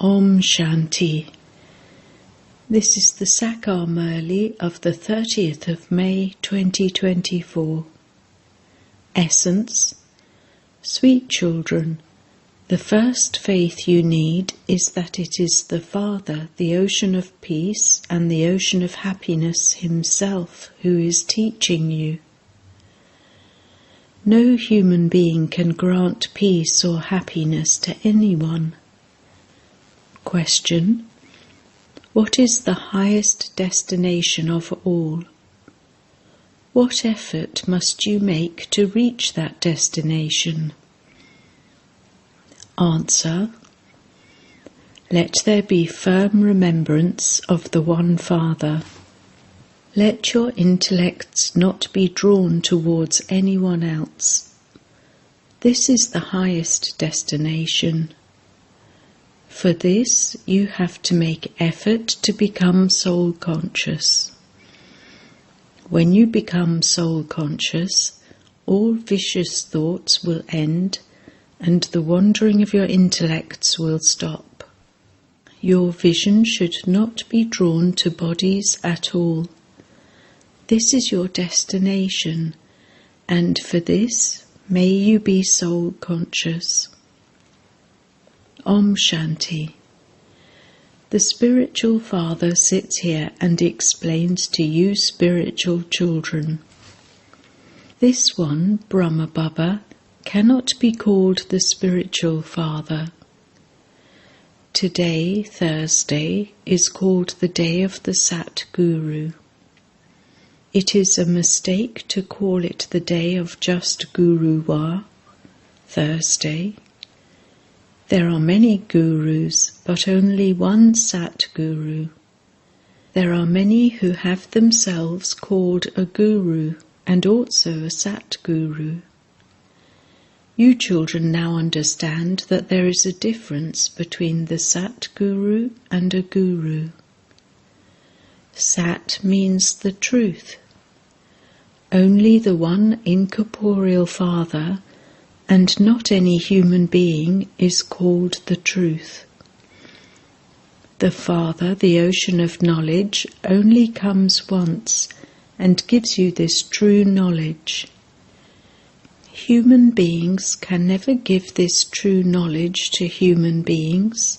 Om Shanti. This is the Sakar Murli of the 30th of May 2024. Essence. Sweet children, the first faith you need is that it is the Father, the ocean of peace and the ocean of happiness himself who is teaching you. No human being can grant peace or happiness to anyone. Question: what is the highest destination of all? What effort must you make to reach that destination? Answer: let there be firm remembrance of the one Father. Let your intellects not be drawn towards anyone else. This is the highest destination. For this, you have to make effort to become soul-conscious. When you become soul-conscious, all vicious thoughts will end and the wandering of your intellects will stop. Your vision should not be drawn to bodies at all. This is your destination, and for this, may you be soul-conscious. Om Shanti. The spiritual Father sits here and explains to you spiritual children. This one, Brahma Baba, cannot be called the spiritual Father. Today, Thursday, is called the day of the Sat Guru. It is a mistake to call it the day of just Guruvar, Thursday. There are many gurus, but only one Sat Guru. There are many who have themselves called a guru and also a Sat Guru. You children now understand that there is a difference between the Sat Guru and a guru. Sat means the truth. Only the one incorporeal Father and not any human being is called the truth. The Father, the ocean of knowledge, only comes once and gives you this true knowledge. Human beings can never give this true knowledge to human beings.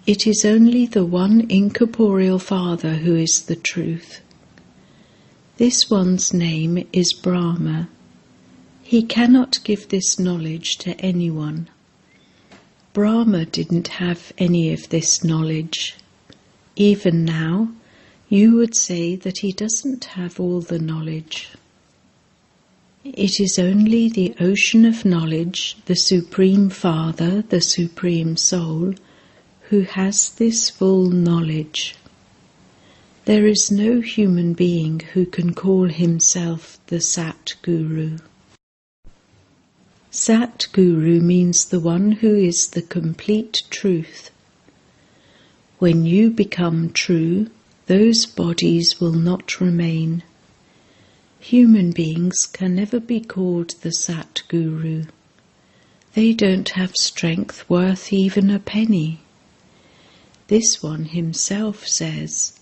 It is only the one incorporeal Father who is the truth. This one's name is Brahma. He cannot give this knowledge to anyone. Brahma didn't have any of this knowledge. Even now, you would say that he doesn't have all the knowledge. It is only the ocean of knowledge, the Supreme Father, the Supreme Soul, who has this full knowledge. There is no human being who can call himself the Sat Guru. Sat Guru means the one who is the complete truth. When you become true, those bodies will not remain. Human beings can never be called the Sat Guru. They don't have strength worth even a penny. This one himself says,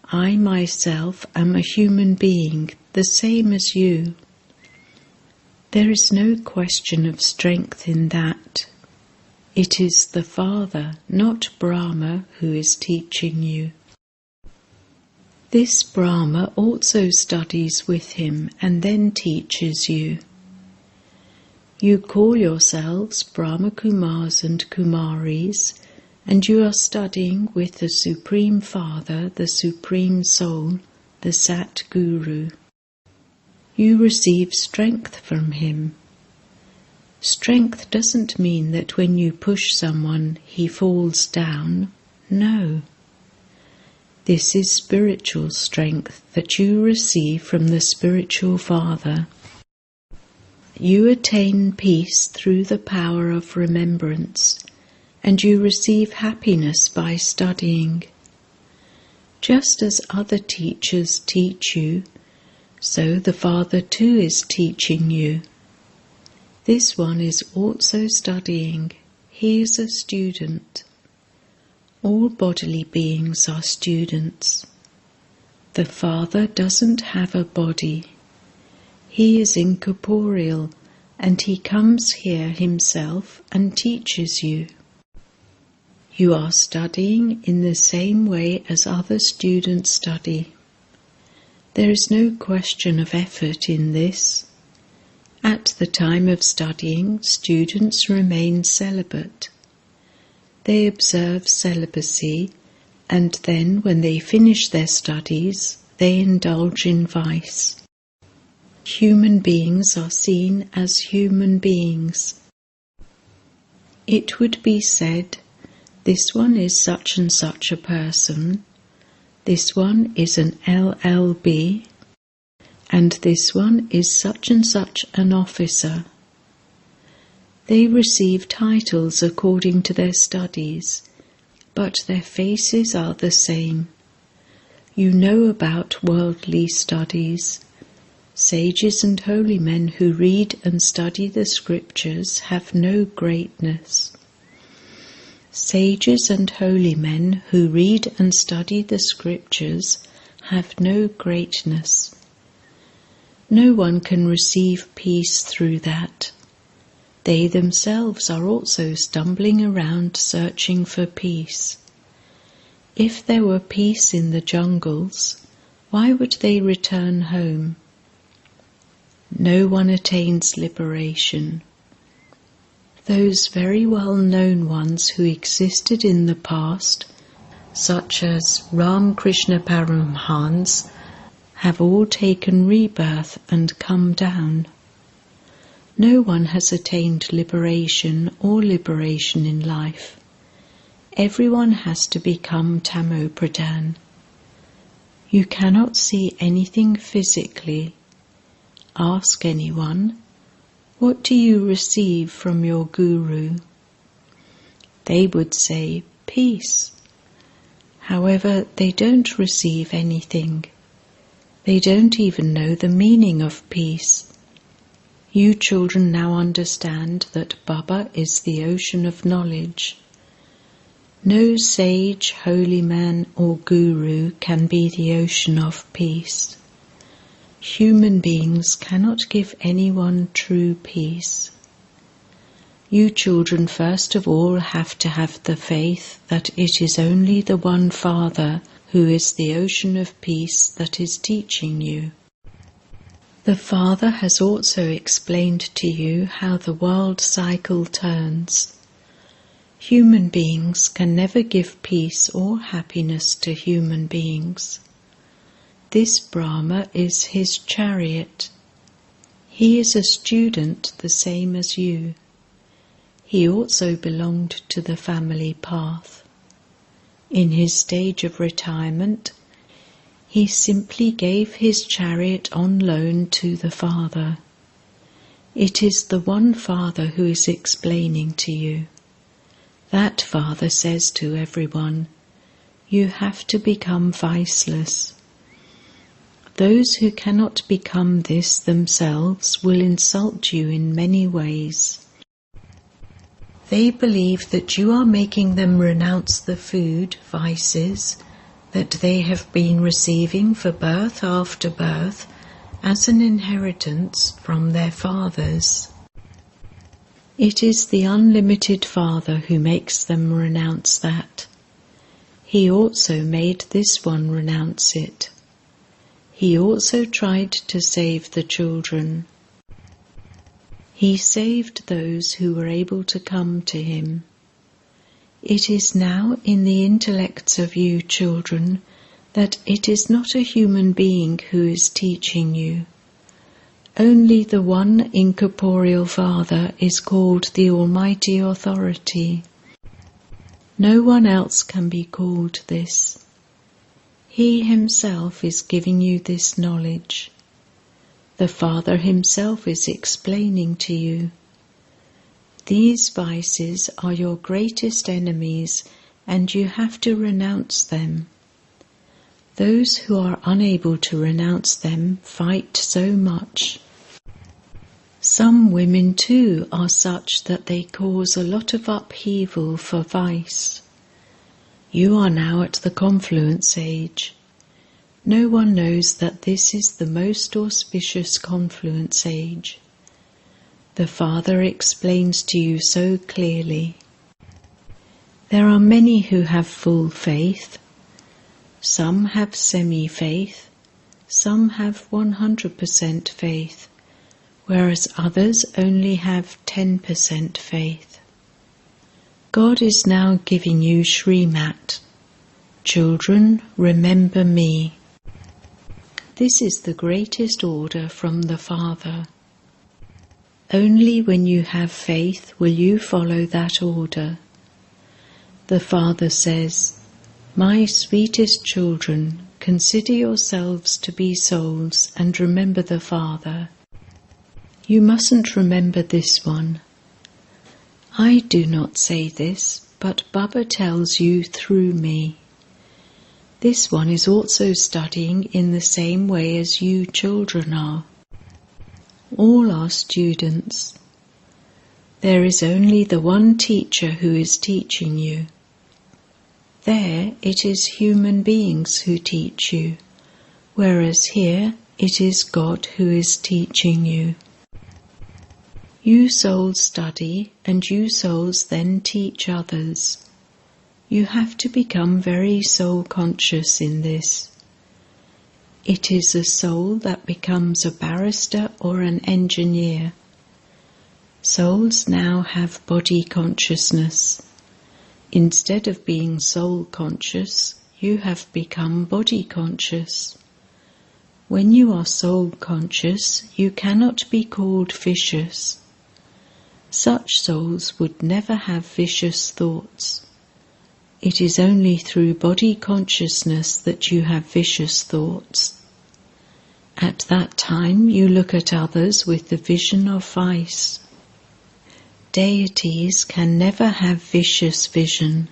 I myself am a human being, the same as you. There is no question of strength in that. It is the Father, not Brahma, who is teaching you. This Brahma also studies with him and then teaches you. You call yourselves Brahma Kumars and Kumaris, and you are studying with the Supreme Father, the Supreme Soul, the Sat Guru. You receive strength from him. Strength doesn't mean that when you push someone, he falls down. No. This is spiritual strength that you receive from the spiritual Father. You attain peace through the power of remembrance, and you receive happiness by studying. Just as other teachers teach you, so the Father too is teaching you. This one is also studying. He is a student. All bodily beings are students. The Father doesn't have a body. He is incorporeal, and he comes here himself and teaches you. You are studying in the same way as other students study. There is no question of effort in this. At the time of studying, students remain celibate. They observe celibacy, and then when they finish their studies, they indulge in vice. Human beings are seen as human beings. It would be said, this one is such and such a person, this one is an LLB, and this one is such and such an officer. They receive titles according to their studies, but their faces are the same. You know about worldly studies. Sages and holy men who read and study the scriptures have no greatness. Sages and holy men who read and study the scriptures have no greatness. No one can receive peace through that. They themselves are also stumbling around searching for peace. If there were peace in the jungles, why would they return home? No one attains liberation. Those very well-known ones who existed in the past, such as Ram Krishna Paramhans, have all taken rebirth and come down. No one has attained liberation or liberation in life. Everyone has to become Tamopradhan. You cannot see anything physically. Ask anyone, what do you receive from your guru? They would say, peace. However, they don't receive anything. They don't even know the meaning of peace. You children now understand that Baba is the ocean of knowledge. No sage, holy man or guru can be the ocean of peace. Human beings cannot give anyone true peace. You children first of all have to have the faith that it is only the one Father who is the ocean of peace that is teaching you. The Father has also explained to you how the world cycle turns. Human beings can never give peace or happiness to human beings. This Brahma is his chariot. He is a student the same as you. He also belonged to the family path. In his stage of retirement, he simply gave his chariot on loan to the Father. It is the one Father who is explaining to you. That Father says to everyone, you have to become viceless. Those who cannot become this themselves will insult you in many ways. They believe that you are making them renounce the food, vices, that they have been receiving for birth after birth as an inheritance from their fathers. It is the unlimited Father who makes them renounce that. He also made this one renounce it. He also tried to save the children. He saved those who were able to come to him. It is now in the intellects of you children that it is not a human being who is teaching you. Only the one incorporeal Father is called the Almighty Authority. No one else can be called this. He himself is giving you this knowledge. The Father himself is explaining to you. These vices are your greatest enemies, and you have to renounce them. Those who are unable to renounce them fight so much. Some women too are such that they cause a lot of upheaval for vice. You are now at the confluence age. No one knows that this is the most auspicious confluence age. The Father explains to you so clearly. There are many who have full faith. Some have semi-faith. Some have 100% faith, whereas others only have 10% faith. God is now giving you Shrimat. Children, remember me. This is the greatest order from the Father. Only when you have faith will you follow that order. The Father says, "My sweetest children, consider yourselves to be souls and remember the Father." You mustn't remember this one. I do not say this, but Baba tells you through me. This one is also studying in the same way as you children are. All are students. There is only the one teacher who is teaching you. There it is human beings who teach you, whereas here it is God who is teaching you. You souls study and you souls then teach others. You have to become very soul conscious in this. It is a soul that becomes a barrister or an engineer. Souls now have body consciousness. Instead of being soul conscious, you have become body conscious. When you are soul conscious, you cannot be called vicious. Such souls would never have vicious thoughts. It is only through body consciousness that you have vicious thoughts. At that time you look at others with the vision of vice. Deities can never have vicious vision.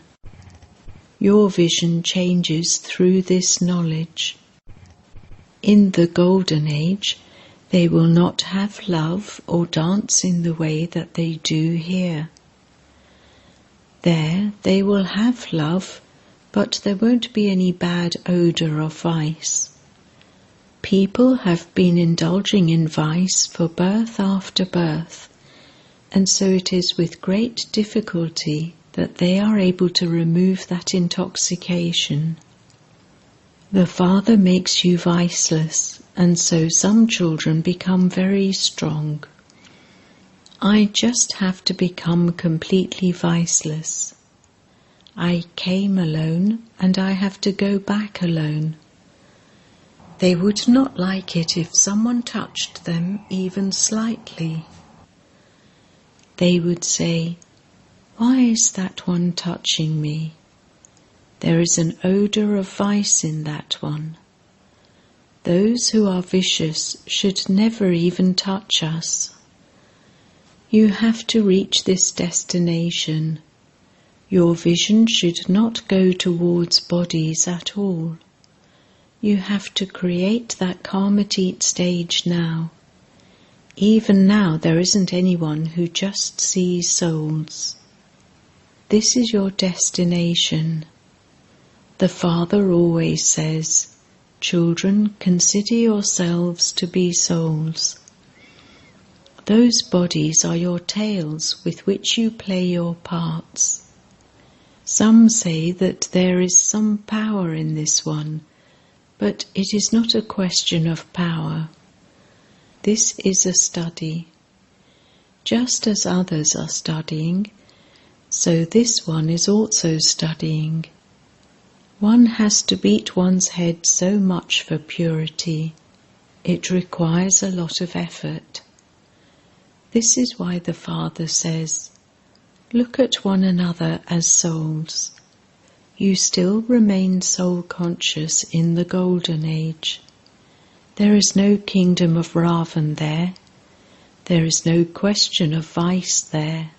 Your vision changes through this knowledge. In the Golden Age, they will not have love or dance in the way that they do here. There they will have love, but there won't be any bad odour of vice. People have been indulging in vice for birth after birth, and so it is with great difficulty that they are able to remove that intoxication. The Father makes you viceless, and so some children become very strong. I just have to become completely viceless. I came alone, and I have to go back alone. They would not like it if someone touched them even slightly. They would say, "Why is that one touching me? There is an odour of vice in that one." Those who are vicious should never even touch us. You have to reach this destination. Your vision should not go towards bodies at all. You have to create that Karmatit stage now. Even now there isn't anyone who just sees souls. This is your destination. The Father always says, "Children, consider yourselves to be souls." Those bodies are your tails with which you play your parts. Some say that there is some power in this one, but it is not a question of power. This is a study. Just as others are studying, so this one is also studying. One has to beat one's head so much for purity. It requires a lot of effort. This is why the Father says, "Look at one another as souls." You still remain soul conscious in the Golden Age. There is no kingdom of Ravan there. There is no question of vice there.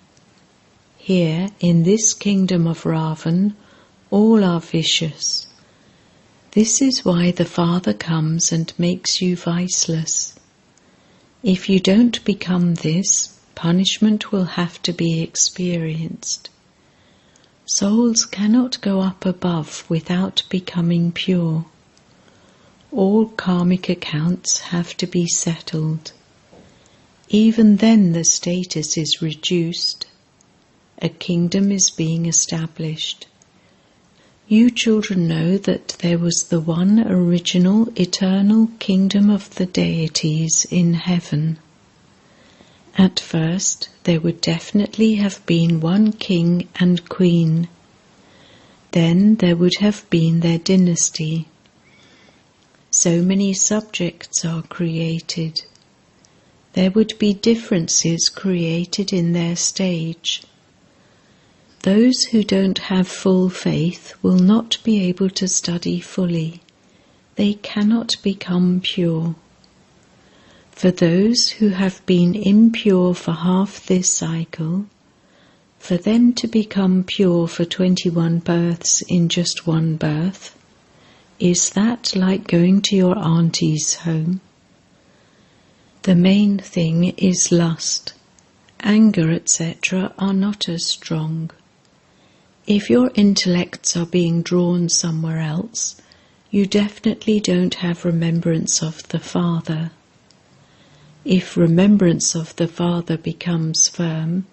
Here, in this kingdom of Ravan, all are vicious. This is why the Father comes and makes you viceless. If you don't become this, punishment will have to be experienced. Souls cannot go up above without becoming pure. All karmic accounts have to be settled. Even then the status is reduced. A kingdom is being established. You children know that there was the one original eternal kingdom of the deities in heaven. At first, there would definitely have been one king and queen. Then there would have been their dynasty. So many subjects are created. There would be differences created in their stage. Those who don't have full faith will not be able to study fully. They cannot become pure. For those who have been impure for half this cycle, for them to become pure for 21 births in just one birth, is that like going to your auntie's home? The main thing is lust. Anger, etc. are not as strong. If your intellects are being drawn somewhere else, you definitely don't have remembrance of the Father. If remembrance of the Father becomes firm,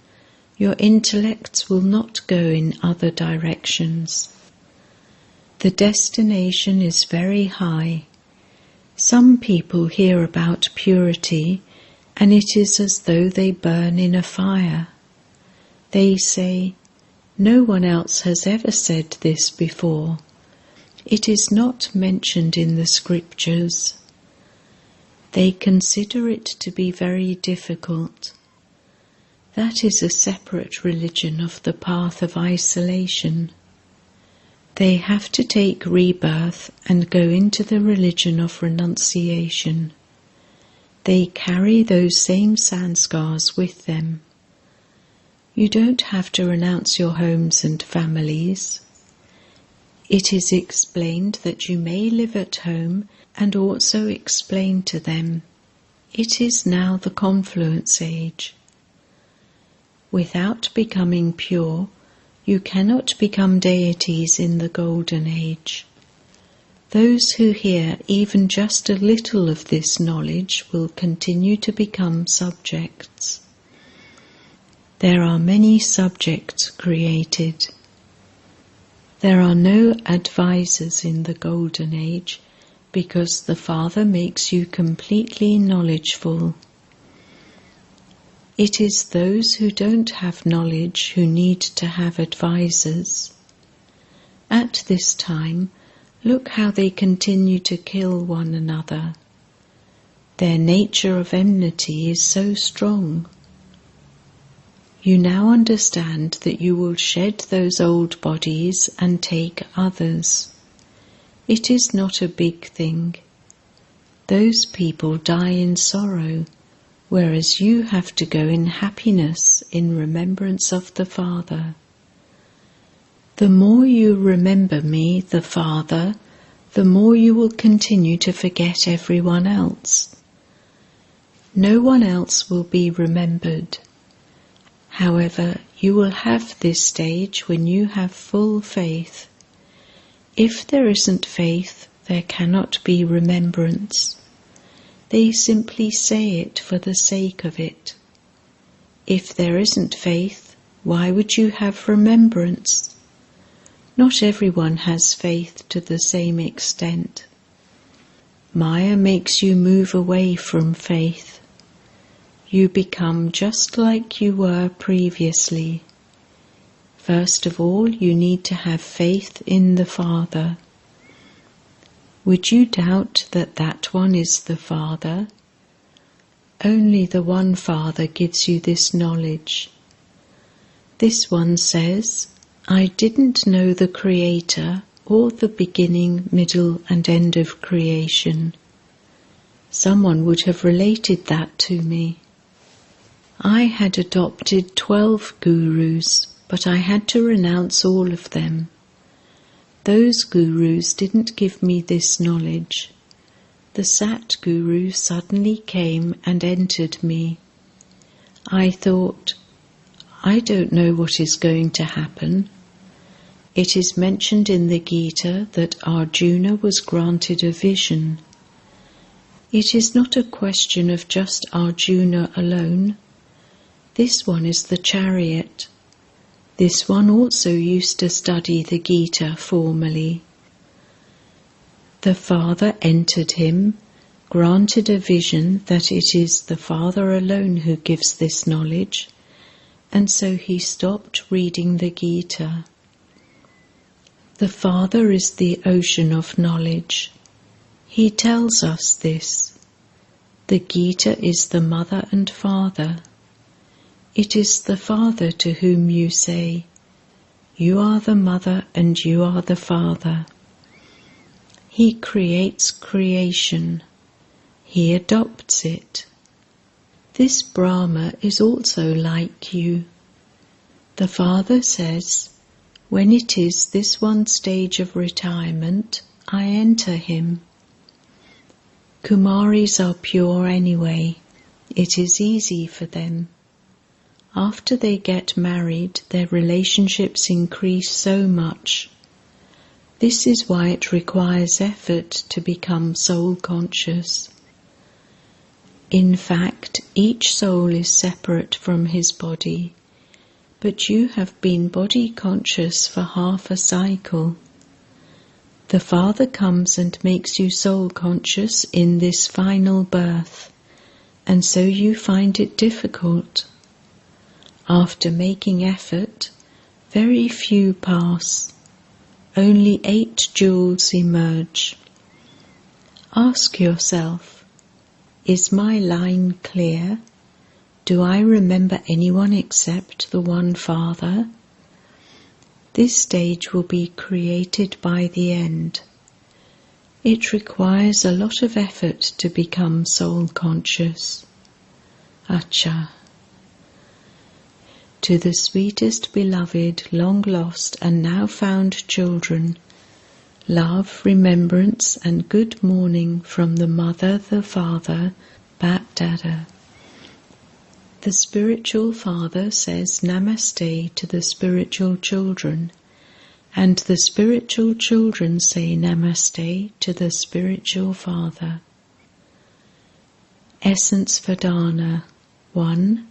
your intellects will not go in other directions. The destination is very high. Some people hear about purity, and it is as though they burn in a fire. They say, "No one else has ever said this before. It is not mentioned in the scriptures." They consider it to be very difficult. That is a separate religion of the path of isolation. They have to take rebirth and go into the religion of renunciation. They carry those same sanskars with them. You don't have to renounce your homes and families. It is explained that you may live at home and also explain to them. It is now the confluence age. Without becoming pure, you cannot become deities in the golden age. Those who hear even just a little of this knowledge will continue to become subjects. There are many subjects created. There are no advisors in the golden age, because the Father makes you completely knowledgeful. It is those who don't have knowledge who need to have advisors. At this time, look how they continue to kill one another. Their nature of enmity is so strong. You now understand that you will shed those old bodies and take others. It is not a big thing. Those people die in sorrow, whereas you have to go in happiness in remembrance of the Father. The more you remember me, the Father, the more you will continue to forget everyone else. No one else will be remembered. However, you will have this stage when you have full faith. If there isn't faith, there cannot be remembrance. They simply say it for the sake of it. If there isn't faith, why would you have remembrance? Not everyone has faith to the same extent. Maya makes you move away from faith. You become just like you were previously. First of all, you need to have faith in the Father. Would you doubt that that one is the Father? Only the one Father gives you this knowledge. This one says, "I didn't know the Creator or the beginning, middle and end of creation." Someone would have related that to me. I had adopted 12 gurus, but I had to renounce all of them. Those gurus didn't give me this knowledge. The Sat Guru suddenly came and entered me. I thought, I don't know what is going to happen. It is mentioned in the Gita that Arjuna was granted a vision. It is not a question of just Arjuna alone. This one is the chariot. This one also used to study the Gita formally. The Father entered him, granted a vision that it is the Father alone who gives this knowledge, and so he stopped reading the Gita. The Father is the ocean of knowledge. He tells us this. The Gita is the mother and father. It is the Father to whom you say, "You are the mother and you are the father." He creates creation. He adopts it. This Brahma is also like you. The Father says, "When it is this one stage of retirement, I enter him." Kumaris are pure anyway. It is easy for them. After they get married, their relationships increase so much. This is why it requires effort to become soul conscious. In fact, each soul is separate from his body, but you have been body conscious for half a cycle. The Father comes and makes you soul conscious in this final birth, and so you find it difficult. After making effort, very few pass. Only 8 jewels emerge. Ask yourself, is my line clear? Do I remember anyone except the one Father? This stage will be created by the end. It requires a lot of effort to become soul conscious. Acha. To the sweetest beloved, long lost and now found children, love, remembrance and good morning from the Mother, the Father, Bap Dada. The spiritual Father says Namaste to the spiritual children, and the spiritual children say Namaste to the spiritual Father. Essence Vedana 1.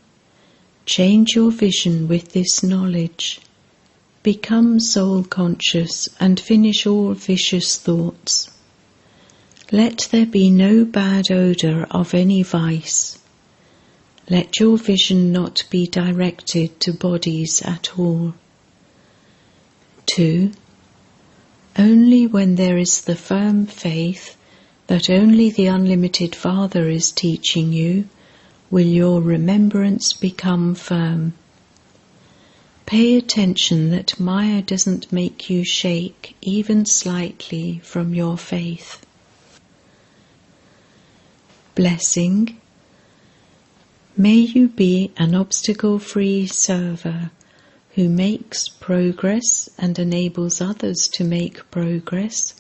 Change your vision with this knowledge. Become soul conscious and finish all vicious thoughts. Let there be no bad odour of any vice. Let your vision not be directed to bodies at all. 2. Only when there is the firm faith that only the unlimited Father is teaching you, will your remembrance become firm. Pay attention that Maya doesn't make you shake even slightly from your faith. Blessing. May you be an obstacle-free server who makes progress and enables others to make progress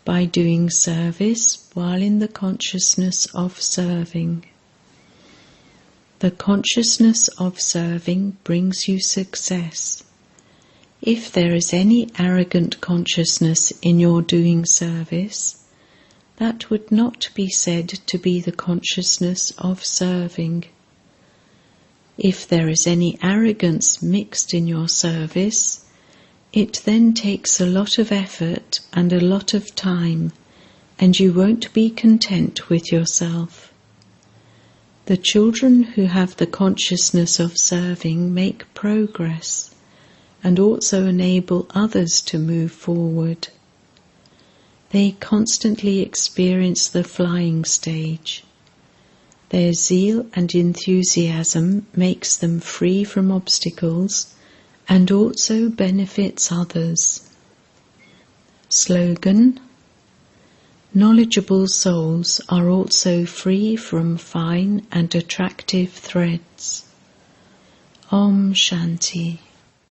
by doing service while in the consciousness of serving. The consciousness of serving brings you success. If there is any arrogant consciousness in your doing service, that would not be said to be the consciousness of serving. If there is any arrogance mixed in your service, it then takes a lot of effort and a lot of time, and you won't be content with yourself. The children who have the consciousness of serving make progress and also enable others to move forward. They constantly experience the flying stage. Their zeal and enthusiasm makes them free from obstacles and also benefits others. Slogan: knowledgeable souls are also free from fine and attractive threads. Om Shanti.